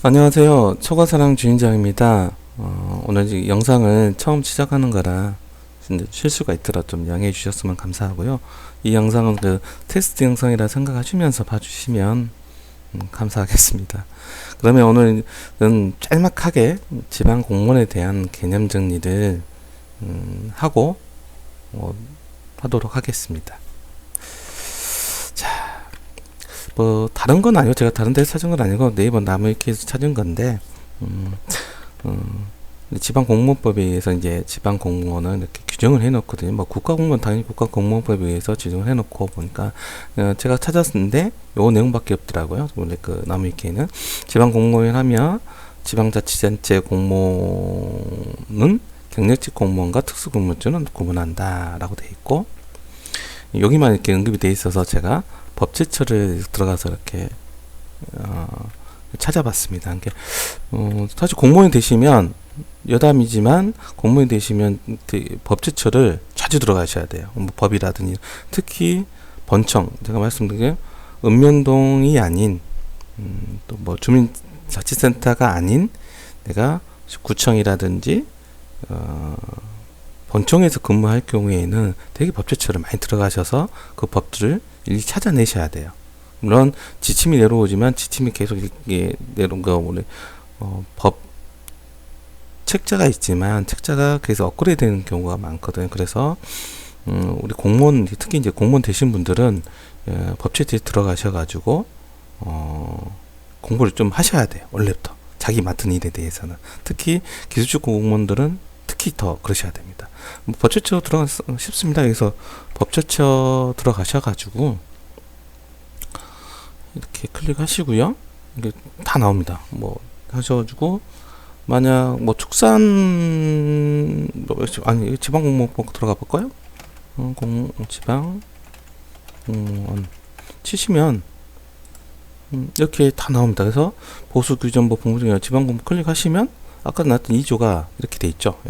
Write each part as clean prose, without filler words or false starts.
안녕하세요. 초가사랑 주인장입니다. 오늘 이 영상을 처음 시작하는 거라 실수가 있더라 좀 양해해 주셨으면 감사하고요. 이 영상은 그 테스트 영상이라 생각하시면서 봐주시면 감사하겠습니다. 그러면 오늘은 짤막하게 지방 공무원에 대한 개념 정리를 하고 하도록 하겠습니다. 뭐 다른 건 아니고 제가 다른 데서 찾은 건 아니고 네이버 나무위키에서 찾은 건데 지방공무원법에 의해서 이제 지방공무원은 이렇게 규정을 해놓거든요. 뭐 국가공무원 당연히 국가공무원법에 의해서 지정을 해놓고 보니까 제가 찾았는데 요 내용밖에 없더라고요. 원래 그 나무위키에는 지방공무원 하면 지방자치단체 공무원은 경력직 공무원과 특수공무원주는 구분한다라고 돼 있고 여기만 이렇게 언급이 돼 있어서 제가 법제처를 들어가서 이렇게 찾아봤습니다. 사실 공무원이 되시면 여담이지만 공무원이 되시면 법제처를 자주 들어가셔야 돼요. 뭐 법이라든지 특히 번청 제가 말씀드린 게 읍면동이 아닌 또 뭐 주민자치센터가 아닌 내가 구청이라든지 번청에서 근무할 경우에는 되게 법제처를 많이 들어가셔서 그 법들을 일일이 찾아내셔야 돼요. 물론 지침이 내려오지만 지침이 계속 이렇게 내려온 거 원래 법 책자가 있지만 책자가 그래서 업그레이드 되는 경우가 많거든요. 그래서 우리 공무원 특히 이제 공무원 되신 분들은 법제처에 들어가셔가지고 공부를 좀 하셔야 돼요. 원래부터 자기 맡은 일에 대해서는 특히 기술직 공무원들은 특히 더 그러셔야 됩니다. 뭐 법제처 들어가 쉽습니다. 그래서 법제처 들어가셔가지고 이렇게 클릭하시고요. 이게 다 나옵니다. 뭐 하셔가지고 만약 뭐 축산 아니 지방공무원법 들어가 볼까요? 지방공무원 치시면 이렇게 다 나옵니다. 그래서 보수규정법 공무중에 지방공무원 클릭하시면 아까 나왔던 2조가 이렇게 돼 있죠.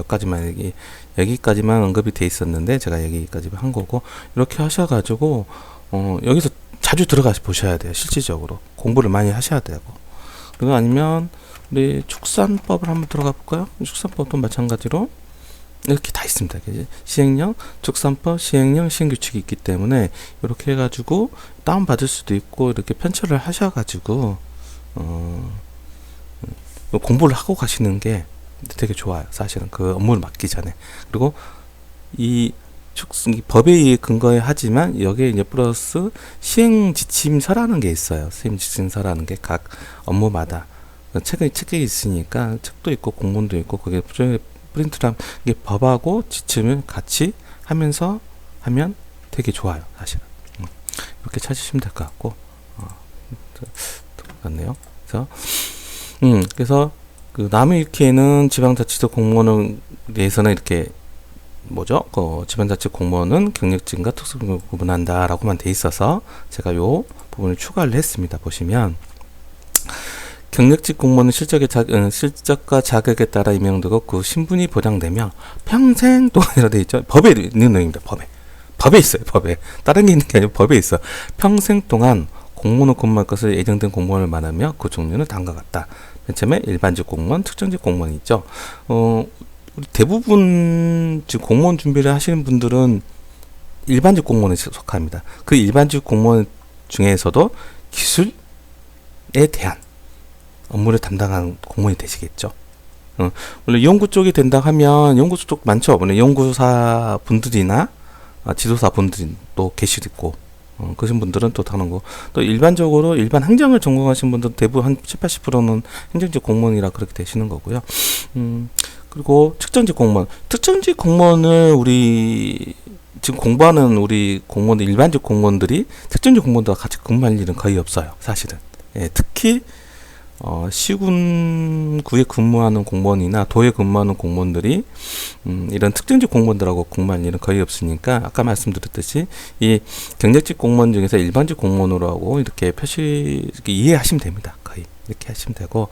여기까지만 언급이 돼 있었는데 제가 여기까지 한 거고 이렇게 하셔가지고 여기서 자주 들어가 보셔야 돼요. 실질적으로 공부를 많이 하셔야 되고 그리고 아니면 우리 축산법을 한번 들어가 볼까요? 축산법도 마찬가지로 이렇게 다 있습니다. 시행령, 축산법, 시행령, 시행규칙이 있기 때문에 이렇게 해가지고 다운 받을 수도 있고 이렇게 편철을 하셔가지고 공부를 하고 가시는 게 되게 좋아요. 사실은 그 업무를 맡기 전에. 그리고 이 법에 의해 근거에 하지만 여기에 이제 플러스 시행 지침서라는 게 있어요. 시행 지침서라는 게 각 업무마다 책에 있으니까 책도 있고 공문도 있고 그게 프린트랑 이게 법하고 지침을 같이 하면서 하면 되게 좋아요. 사실은 이렇게 찾으시면 될 것 같고 맞네요. 그래서 그 나무위키에는 지방자치도 공무원에 대해서는 이렇게 지방자치 공무원은 경력직과 특수공무원 구분한다라고만 돼 있어서 제가 요 부분을 추가를 했습니다. 보시면 경력직 공무원은 실적과 자격에 따라 임명되고 그 신분이 보장되며 평생 동안이라 돼 있죠. 법에 있는 내용입니다. 법에 있어요. 법에 다른 게 있는 게 아니고 법에 있어. 평생 동안 공무원을 근무할 것을 예정된 공무원을 말하며 그 종류는 다음과 같다. 맨 처음에 일반직 공무원, 특정직 공무원이 있죠. 우리 대부분 지금 공무원 준비를 하시는 분들은 일반직 공무원에 속합니다. 그 일반직 공무원 중에서도 기술에 대한 업무를 담당하는 공무원이 되시겠죠. 원래 연구 쪽이 된다 하면 연구 쪽 많죠. 원래 연구사 분들이나 지도사 분들이 또 계시고 그런 분들은 또 다른 거. 또 일반적으로 일반 행정을 전공하신 분들 대부분 한 70-80%는 행정직 공무원이라 그렇게 되시는 거고요. 그리고 특정직 공무원을 우리 지금 공부하는 우리 공무원들 일반직 공무원들이 특정직 공무원들과 같이 근무할 일은 거의 없어요. 사실은. 특히 시군구에 근무하는 공무원이나 도에 근무하는 공무원들이 이런 특정직 공무원들하고 근무할 일은 거의 없으니까 아까 말씀드렸듯이 이 경력직 공무원 중에서 일반직 공무원으로 하고 이렇게 이렇게 이해하시면 됩니다. 거의 이렇게 하시면 되고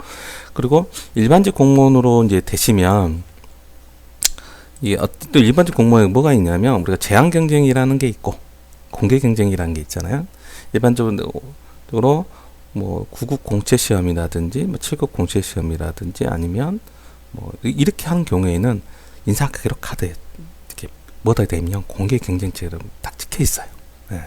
그리고 일반직 공무원으로 이제 되시면 또 일반직 공무원에 뭐가 있냐면 우리가 제한 경쟁이라는 게 있고 공개 경쟁이라는 게 있잖아요. 일반적으로 뭐 9급 공채 시험이라든지 뭐 7급 공채 시험이라든지 아니면 뭐 이렇게 하는 경우에는 인사학기로 카드에 이렇게 뭐다 되면 공개 경쟁처럼 딱 찍혀 있어요. 예.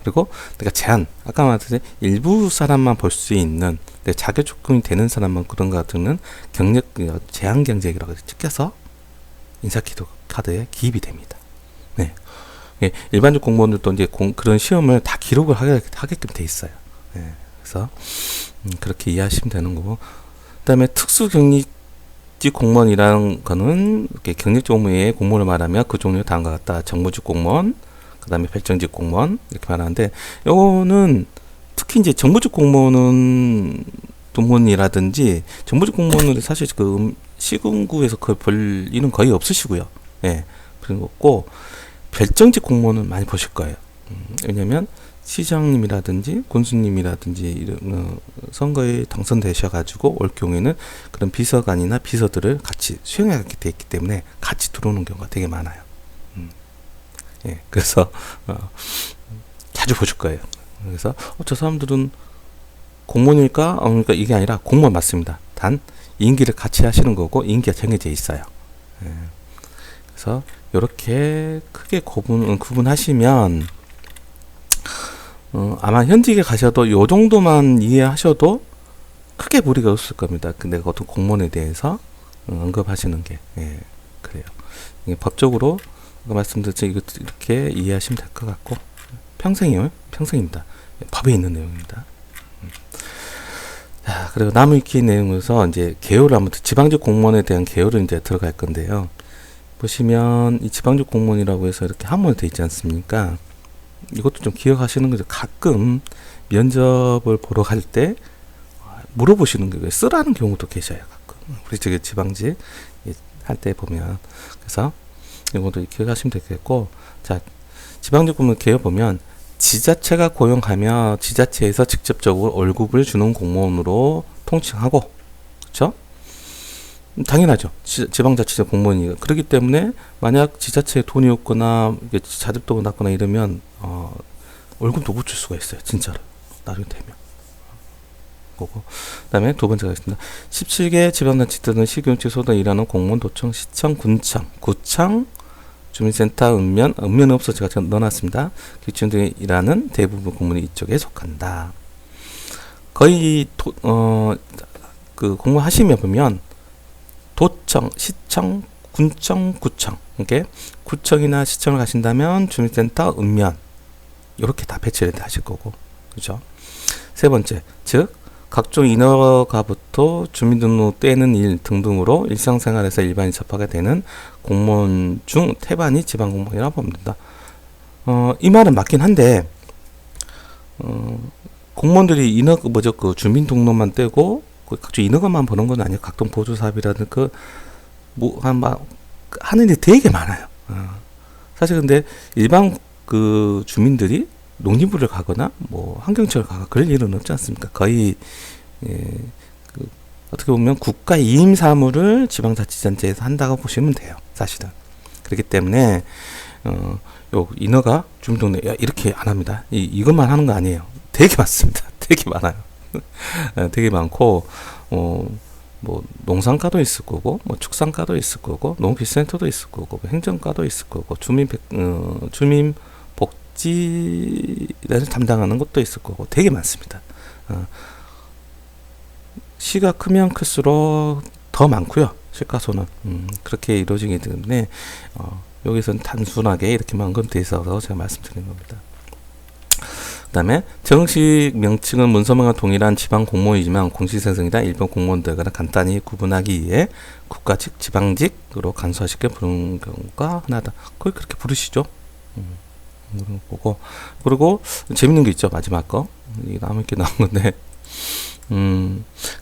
그리고 내가 제한, 아까 말했듯이 일부 사람만 볼 수 있는 내 자격 조건이 되는 사람만 그런 거 같은 경력 제한 경쟁이라고 찍혀서 인사키도 카드에 기입이 됩니다. 네. 예, 일반적 공무원들도 이제 그런 시험을 다 기록을 하게끔 돼 있어요. 예, 그래서 그렇게 이해하시면 되는 거고, 그다음에 특수 경력직 공무원이라는 거는 이렇게 경력직 공무원의 공무원을 말하면 그 종류 다음과 같다. 정무직 공무원, 그다음에 별정직 공무원 이렇게 말하는데, 요거는 특히 이제 정무직 공무원이라든지 정무직 공무원은 사실 그 시군구에서 볼 일은 거의 없으시고요. 예, 그리고 별정직 공무원은 많이 보실 거예요. 왜냐면 시장님이라든지 군수님이라든지 이런 선거에 당선되셔가지고 올 경우에는 그런 비서관이나 비서들을 같이 수행하게 돼 있기 때문에 같이 들어오는 경우가 되게 많아요. 예, 그래서 자주 보실 거예요. 그래서 저 사람들은 공무원일까? 그러니까 이게 아니라 공무원 맞습니다. 단 임기를 같이 하시는 거고 임기가 정해져 있어요. 예, 그래서 이렇게 크게 구분하시면 아마 현직에 가셔도 요 정도만 이해하셔도 크게 무리가 없을 겁니다. 근데 어떤 공무원에 대해서 언급하시는 게 그래요. 이게 법적으로 말씀드렸죠. 이렇게 이해하시면 될 것 같고 평생이요, 평생입니다. 법에 있는 내용입니다. 자, 그리고 나무위키 내용에서 이제 개요를 한번 지방직 공무원에 대한 개요를 이제 들어갈 건데요. 보시면 이 지방직 공무원이라고 해서 이렇게 한문에 되어 있지 않습니까? 이것도 좀 기억하시는 거죠. 가끔 면접을 보러 갈 때 물어보시는 게 쓰라는 경우도 계셔요. 가끔 우리 저기 지방직 할 때 보면. 그래서 이것도 기억하시면 되겠고, 자, 지방직 공무원 개요 보면 지자체가 고용하며 지자체에서 직접적으로 월급을 주는 공무원으로 통칭하고, 그렇죠? 당연하죠. 지방자치제 공무원이 그렇기 때문에 만약 지자체에 돈이 없거나 자립도가 낮거나 이러면 월급도 못 줄 수가 있어요. 진짜로 나중에 되면. 그거. 그다음에 두 번째가 있습니다. 17개 지방자치들은 시교육직 소득 일하는 공무원, 도청, 시청, 군청, 구청, 주민센터, 읍면은 없어 제가 넣어놨습니다. 기준 등에 일하는 대부분 공무원이 이쪽에 속한다. 거의 그 공무원 하시면 보면 도청, 시청, 군청, 구청. 이렇게 구청이나 시청을 가신다면 주민센터, 읍면 이렇게 다 배치를 하실 거고, 그죠? 세 번째, 즉 각종 인허가부터 주민등록 떼는 일 등등으로 일상생활에서 일반인 접하게 되는 공무원 중 태반이 지방공무원이라고 보면 된다. 이 말은 맞긴 한데 공무원들이 그 주민등록만 떼고 각종 인허가만 보는 건 아니에요. 각종 보조사업이라든 하는 일이 되게 많아요. 사실 근데 일반 그 주민들이 농림부를 가거나 뭐 환경청을 가거나 그럴 일은 없지 않습니까? 거의 어떻게 보면 국가 이임 사무를 지방자치단체에서 한다고 보시면 돼요. 사실은. 그렇기 때문에 요 인허가 주민등록 이렇게 안 합니다. 이것만 하는 거 아니에요. 되게 많습니다. 되게 많아요. 되게 많고 뭐 농산과도 있을 거고 뭐 축산과도 있을 거고 농기센터도 있을 거고 뭐 행정과도 있을 거고 주민 복지를 담당하는 것도 있을 거고 되게 많습니다. 시가 크면 클수록 더 많고요. 시가소는 그렇게 이루어지기 때문에 여기서는 단순하게 이렇게만 언급되어 있어서 제가 말씀드린 겁니다. 그 다음에 정식 명칭은 문서명과 동일한 지방 공무원이지만 공직생성이나 일반 공무원들과 간단히 구분하기 위해 국가직, 지방직으로 간소화시켜 부르는 경우가 흔하다. 거의 그렇게 부르시죠. 보고 그리고 재밌는 게 있죠. 마지막 거 이게 남을게 나온 건데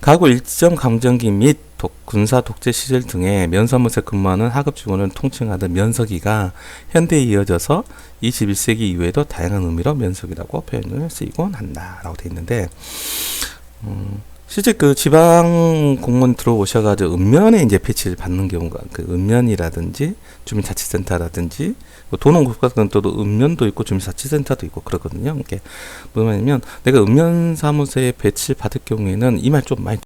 가구 일정 감정기 및 군사 독재 시절 등의 면사무소에 근무하는 하급 직원을 통칭하던 면석이가 현대에 이어져서 21세기 이후에도 다양한 의미로 면석이라고 표현을 쓰이곤 한다라고 되어 있는데 실제 그 지방 공무원 들어오셔가지고 읍면에 이제 배치를 받는 경우가 그 읍면이라든지 주민자치센터라든지 뭐 도농국가센터도 읍면도 있고 주민자치센터도 있고 그러거든요. 이게 뭐냐면 내가 읍면 사무소에 배치를 받을 경우에는 이 말 좀 많이